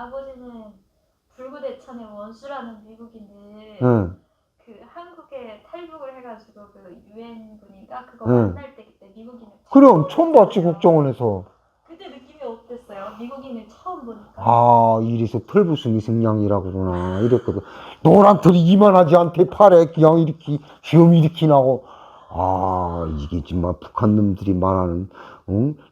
아버지는 불구대천의 원수라는 미국인을 응. 그 한국에 탈북을 해가지고 그 유엔군인가 그거 응. 만날 때 그때 미국인을 그럼 처음 봤지, 봤어요. 국정원에서. 그때 느낌이 어땠어요? 미국인을 처음 보니까. 아, 이래서 털부숭이 승냥이라고 그러나 이랬거든. 노란 털이 이만하지 않대 팔에 그냥 이렇게 시험 이렇게 나고. 아, 이게 정말 북한 놈들이 말하는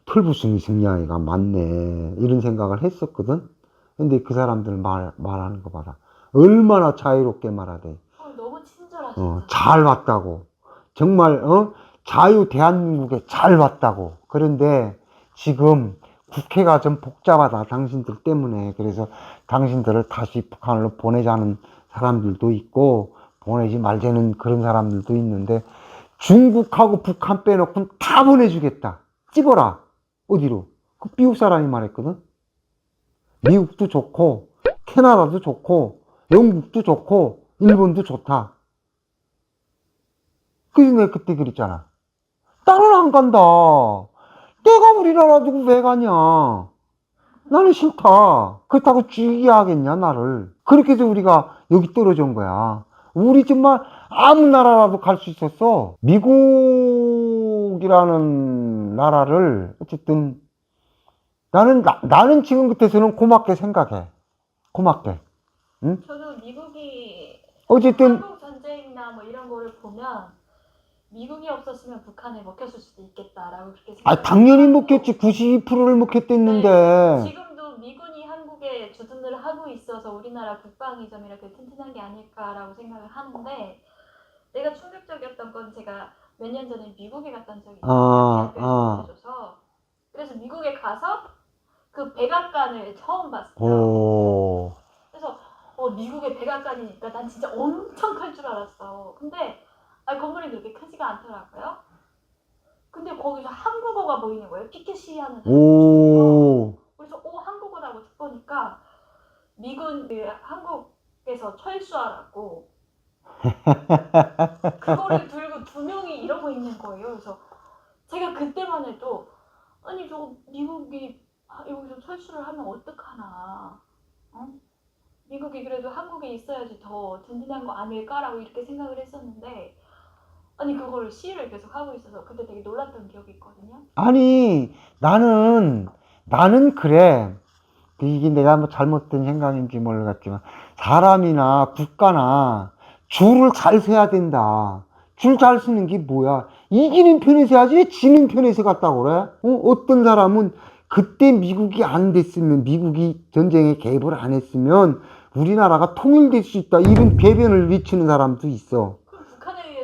털부숭이 승냥이가 맞네 이런 생각을 했었거든. 근데 그 사람들 말하는 거 봐라. 얼마나 자유롭게 말하대. 너무 친절하셨잖아요. 잘 왔다고. 정말 자유 대한민국에 잘 왔다고. 그런데 지금 국회가 좀 복잡하다, 당신들 때문에. 그래서 당신들을 다시 북한으로 보내자는 사람들도 있고 보내지 말자는 그런 사람들도 있는데, 중국하고 북한 빼놓고는 다 보내주겠다. 찍어라. 어디로? 그 미국 사람이 말했거든. 미국도 좋고 캐나다도 좋고 영국도 좋고 일본도 좋다. 그래서 내가 그때 그랬잖아. 나는 안 간다. 내가 우리나라 두고 왜 가냐. 나는 싫다. 그렇다고 죽이게 하겠냐, 나를. 그렇게 해서 우리가 여기 떨어져 온 거야. 우리 정말 아무 나라라도 갈 수 있었어. 미국이라는 나라를 어쨌든 나는 지금 끝에서는 고맙게 생각해. 고맙게. 응? 저도 미국이 어쨌든 한국 전쟁이나 뭐 이런 거를 보면 미국이 없었으면 북한에 먹혔을 수도 있겠다라고 그렇게 생각해요. 당연히 먹혔지. 92%를 먹혔댔는데. 네, 지금도 미군이 한국에 주둔을 하고 있어서 우리나라 국방이 좀 이렇게 튼튼한 게 아닐까라고 생각을 하는데, 내가 충격적이었던 건 제가 몇 년 전에 미국에 갔던 적이 있어요. 대학교에서 보내줘서. 그래서 미국에 가서 그 백악관을 처음 봤어요. 오. 그래서 미국의 백악관이니까 난 진짜 엄청 클 줄 알았어. 근데 건물이 그렇게 크지가 않더라고요. 근데 거기서 한국어가 보이는 거예요. 피켓 시위하는 사람들 중에서. 그래서 한국어라고 딱 보니까 미군 한국에서 철수하라고 그거를 들고 두 명이 이러고 있는 거예요. 그래서 제가 그때만 해도 아니 저거 미국이 여기서 철수를 하면 어떡하나. 미국이 그래도 한국에 있어야지 더 든든한 거 아닐까라고 이렇게 생각을 했었는데, 아니 그걸 시위를 계속 하고 있어서 그때 되게 놀랐던 기억이 있거든요. 아니, 나는 그래. 이게 내가 뭐 잘못된 생각인지 모르겠지만, 사람이나 국가나 줄을 잘 서야 된다. 줄 잘 서는 게 뭐야? 이기는 편에서 해야지 왜 지는 편에서 갔다고 그래? 어떤 사람은 그때 미국이 안 됐으면, 미국이 전쟁에 개입을 안 했으면 우리나라가 통일될 수 있다, 이런 배변을 외치는 사람도 있어. 그럼 북한에 의해서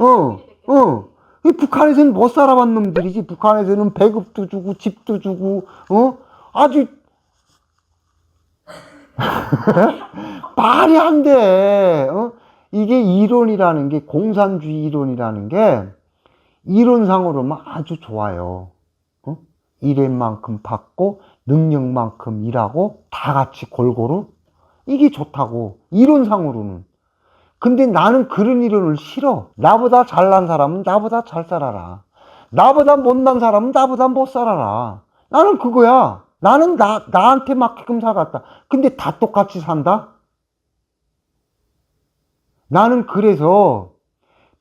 통일이 됐겠네. 북한에서는 못 살아본 놈들이지. 북한에서는 배급도 주고 집도 주고 아주 말이 안 돼. 이게 이론이라는 게, 공산주의 이론이라는 게 이론상으로는 아주 좋아요. 일할 만큼 받고 능력만큼 일하고 다 같이 골고루, 이게 좋다고, 이론상으로는. 근데 나는 그런 이론을 싫어. 나보다 잘난 사람은 나보다 잘 살아라. 나보다 못난 사람은 나보다 못 살아라. 나는 그거야. 나는 나한테 맞게끔 살았다. 근데 다 똑같이 산다? 나는 그래서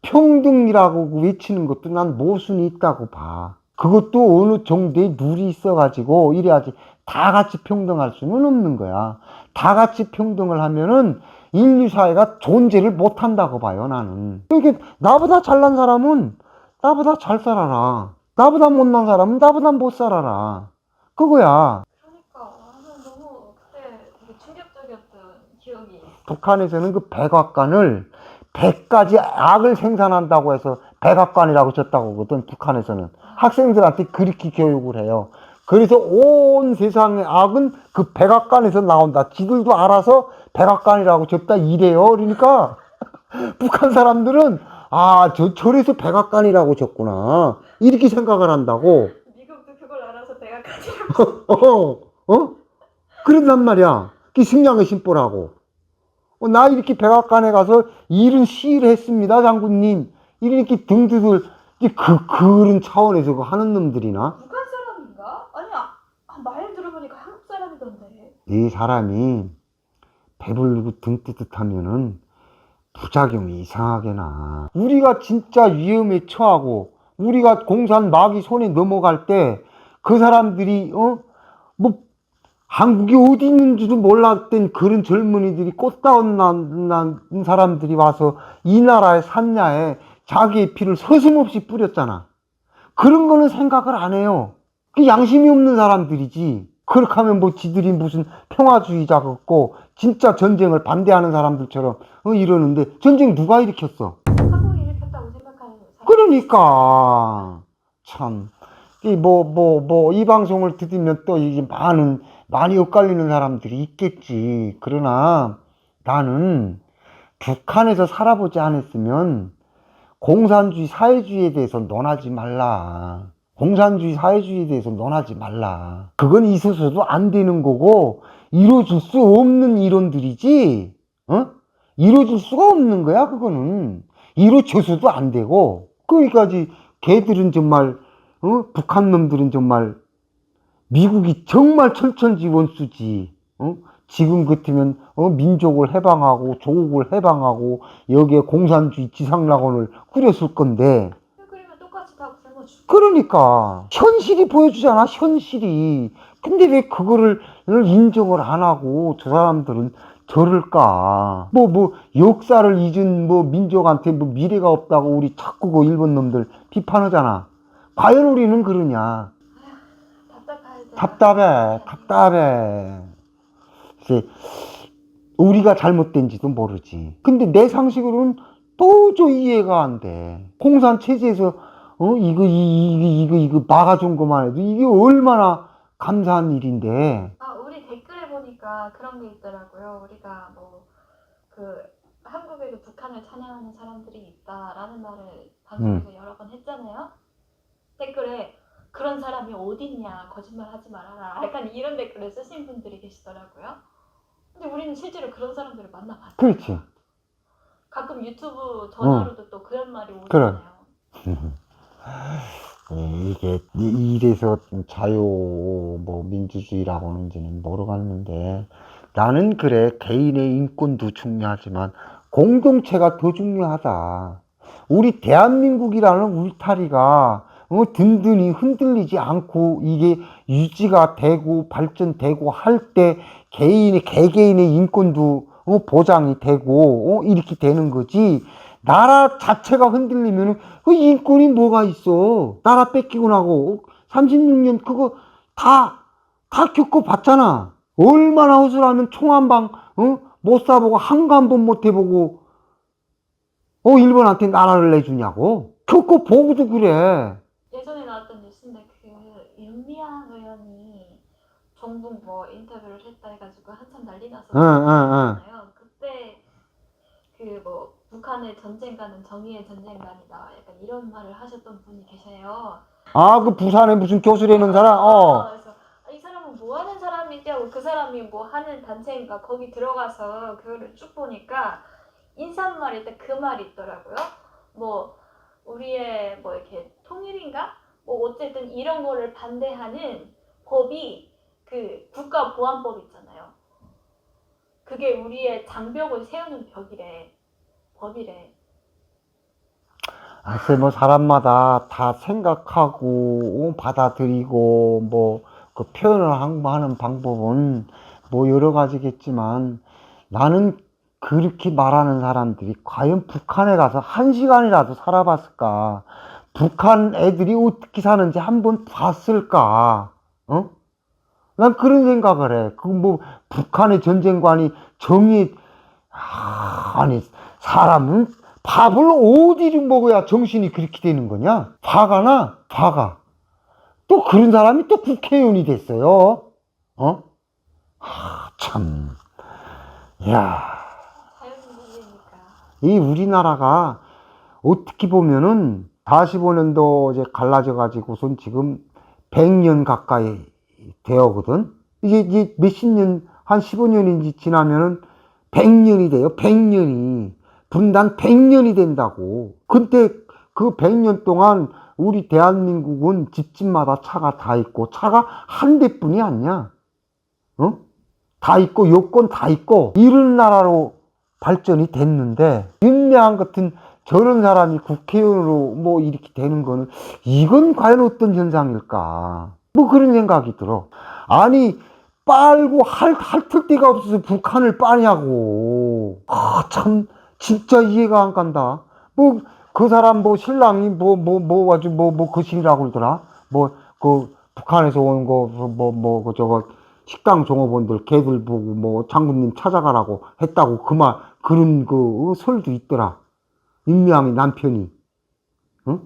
평등이라고 외치는 것도 난 모순이 있다고 봐. 그것도 어느 정도의 룰이 있어가지고 이래야지. 다 같이 평등할 수는 없는 거야. 다 같이 평등을 하면은 인류사회가 존재를 못한다고 봐요, 나는. 그러니까 나보다 잘난 사람은 나보다 잘 살아라. 나보다 못난 사람은 나보다 못 살아라. 그거야. 그러니까 나는 너무 그때 되게 충격적이었던 기억이 있어. 북한에서는 그 백악관을 100가지 악을 생산한다고 해서 백악관이라고 졌다고 하거든. 북한에서는 학생들한테 그렇게 교육을 해요. 그래서 온 세상의 악은 그 백악관에서 나온다. 지들도 알아서 백악관이라고 졌다 이래요. 그러니까 북한 사람들은 저래서 백악관이라고 졌구나, 이렇게 생각을 한다고. 미국도 그걸 알아서 백악관이라고. 그런단 말이야. 그 식량의 심보라고. 나 이렇게 백악관에 가서 이런 시위를 했습니다, 장군님. 이렇게 등등을, 그런 차원에서 그거 하는 놈들이나? 북한 사람인가? 아니 말 들어보니까 한국 사람이던데. 이 사람이 배불리고 등 뜨뜻하면은 부작용이 이상하게 나. 우리가 진짜 위험에 처하고 우리가 공산 마귀 손에 넘어갈 때 그 사람들이 뭐 한국이 어디 있는지도 몰랐던 그런 젊은이들이 꽃다운 난 사람들이 와서 이 나라의 산야에 자기의 피를 서슴없이 뿌렸잖아. 그런 거는 생각을 안 해요. 그 양심이 없는 사람들이지. 그렇게 하면 뭐 지들이 무슨 평화주의자 같고 진짜 전쟁을 반대하는 사람들처럼 이러는데 전쟁 누가 일으켰어? 한국이 일으켰다고 생각하는 사람. 그러니까 참 이 방송을 들으면 또 이게 많이 엇갈리는 사람들이 있겠지. 그러나 나는 북한에서 살아보지 않았으면 공산주의 사회주의에 대해서 논하지 말라. 공산주의 사회주의에 대해서 논하지 말라. 그건 있어서도 안 되는 거고 이루어질 수 없는 이론들이지. 이루어질 수가 없는 거야. 그거는 이루어져서도 안 되고. 그러니까 걔들은 정말 북한 놈들은 정말 미국이 정말 철천지 원수지. 지금 같으면 민족을 해방하고 조국을 해방하고 여기에 공산주의 지상낙원을 꾸렸을 건데. 그러면 똑같이 다 굶어주고. 그러니까 현실이 보여주잖아. 현실이. 근데 왜 그거를 인정을 안 하고 저 사람들은 저럴까? 역사를 잊은 민족한테 미래가 없다고 우리 자꾸 그 일본 놈들 비판하잖아. 과연 우리는 그러냐? 답답해. 이제 우리가 잘못된지도 모르지. 근데 내 상식으로는 도저히 이해가 안 돼. 공산 체제에서 이거 막아준 것만 해도 이게 얼마나 감사한 일인데. 우리 댓글에 보니까 그런 게 있더라고요. 우리가 한국에도 북한을 찬양하는 사람들이 있다라는 말을 방송에서 여러 번 했잖아요. 댓글에 그런 사람이 어딨냐, 거짓말 하지 말아라, 약간 이런 댓글을 쓰신 분들이 계시더라고요. 근데 우리는 실제로 그런 사람들을 만나봤어요. 그렇지. 가끔 유튜브 전화로도 또 그런 말이 오잖아요. 이게 이래서 자유 민주주의라고 하는지는 모르겠는데 나는 그래, 개인의 인권도 중요하지만 공동체가 더 중요하다. 우리 대한민국이라는 울타리가 든든히 흔들리지 않고 이게 유지가 되고 발전되고 할 때 개개인의 인권도 보장이 되고 이렇게 되는 거지. 나라 자체가 흔들리면 그 인권이 뭐가 있어. 나라 뺏기고 나고 36년 그거 다 겪어봤잖아. 얼마나 허술하면 총 한 방 못 쏴보고 한거 한 번 못 해보고 일본한테 나라를 내주냐고. 겪어보고도 그래. 예전에 나왔던 뉴스인데 윤미향 의원이 정부 인터뷰를 했다 해가지고 한참 난리 났었잖아요. 그때 북한의 전쟁가는 정의의 전쟁가이다, 약간 이런 말을 하셨던 분이 계세요. 그 부산에 무슨 교수라는 사람? 그래서 이 사람은 뭐 하는 사람이냐고. 그 사람이 뭐 하는 단체인가 거기 들어가서 그거를 쭉 보니까 인사말일 때 그 말이 있더라고요. 우리의 이렇게 통일인가? 어쨌든 이런 거를 반대하는 법이 국가보안법 있잖아요. 그게 우리의 장벽을 세우는 법이래. 글쎄 사람마다 다 생각하고 받아들이고 그 표현을 하는 방법은 여러 가지겠지만 나는 그렇게 말하는 사람들이 과연 북한에 가서 1시간이라도 살아봤을까? 북한 애들이 어떻게 사는지 한번 봤을까? 난 그런 생각을 해. 북한의 전쟁관이 아니, 사람은 밥을 어디를 먹어야 정신이 그렇게 되는 거냐? 화가. 또 그런 사람이 또 국회의원이 됐어요. 참. 야. 이 우리나라가 어떻게 보면은 45년도 이제 갈라져 가지고선 지금 100년 가까이 되어거든. 이게 몇십 년, 한 15년인지 지나면은 100년이 돼요. 100년이. 분단 100년이 된다고. 근데 그 100년 동안 우리 대한민국은 집집마다 차가 다 있고 차가 한 대뿐이 아니야. 다 있고 여권 다 있고 이런 나라로 발전이 됐는데 윤미향 같은 저런 사람이 국회의원으로 뭐 이렇게 되는 거는 이건 과연 어떤 현상일까? 뭐 그런 생각이 들어. 아니 빨고 할 데가 없어서 북한을 빠냐고. 아, 참 진짜 이해가 안 간다. 뭐 그 사람 뭐 신랑이 아주 뭐 거신이라고 그러더라. 뭐 그 북한에서 온 거 그 저거 식당 종업원들 걔들 보고 뭐 장군님 찾아가라고 했다고 그 말 그런 그 설도 있더라. 임미향이 남편이 응?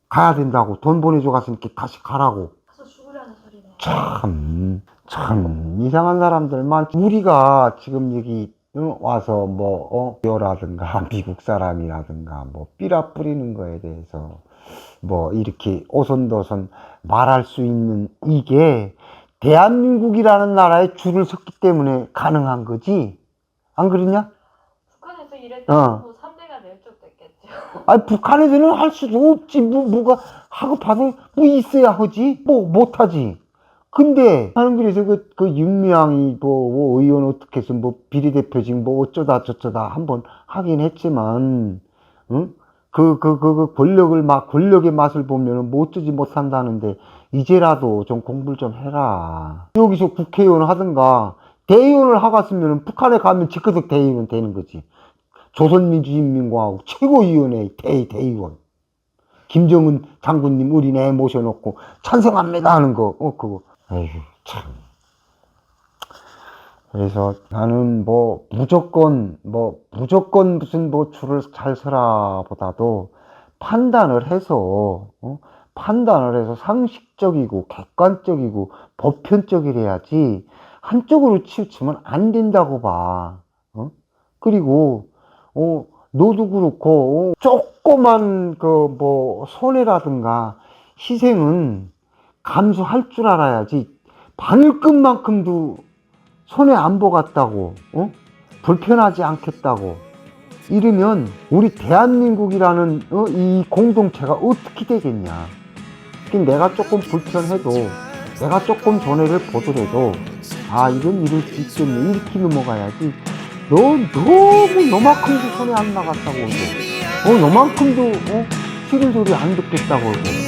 가야 된다고 돈 보내줘 갔으니까 다시 가라고. 가서 죽으라는 소리네. 참 이상한 사람들만. 우리가 지금 여기 와서 뭐 여라든가 미국 사람이라든가 뭐 삐라 뿌리는 거에 대해서 뭐 이렇게 오손도손 말할 수 있는 이게 대한민국이라는 나라에 줄을 섰기 때문에 가능한 거지. 안 그러냐? 북한에서 일했다고 뭐 3대가 낼쪽됐겠죠. 아니 북한에서는 할 수도 없지. 뭐가 하고 봐도 뭐 있어야 하지. 뭐 못하지. 근데 나는 그래서 그 윤미향이 뭐 의원 어떻게 해서 뭐 비례대표직 뭐 어쩌다 저쩌다 한번 하긴 했지만 응? 그 권력의 맛을 보면은 뭐 어쩌지 못한다는데 이제라도 좀 공부를 좀 해라. 여기서 국회의원 하든가 대의원을 하갔으면 북한에 가면 즉刻 대의원 되는 거지. 조선민주인민공화국 최고위원회 대의원. 김정은 장군님 우리 내 모셔놓고 찬성합니다 하는 거, 그거. 아이고, 참. 그래서 나는 무조건 무슨 줄을 잘 서라 보다도 판단을 해서 상식적이고 객관적이고 보편적이래야지 한쪽으로 치우치면 안 된다고 봐. 그리고, 너도 그렇고, 조그만 손해라든가 희생은 감수할 줄 알아야지. 바늘끝만큼도 손해 안 보겠다고, 불편하지 않겠다고 이러면 우리 대한민국이라는 이 공동체가 어떻게 되겠냐. 내가 조금 불편해도 내가 조금 손해를 보더라도 이건 이럴 수 있겠네 이렇게 넘어가야지. 너무 너만큼도 손해 안 나갔다고 그러고 너만큼도 싫은 소리 안 듣겠다고 그러고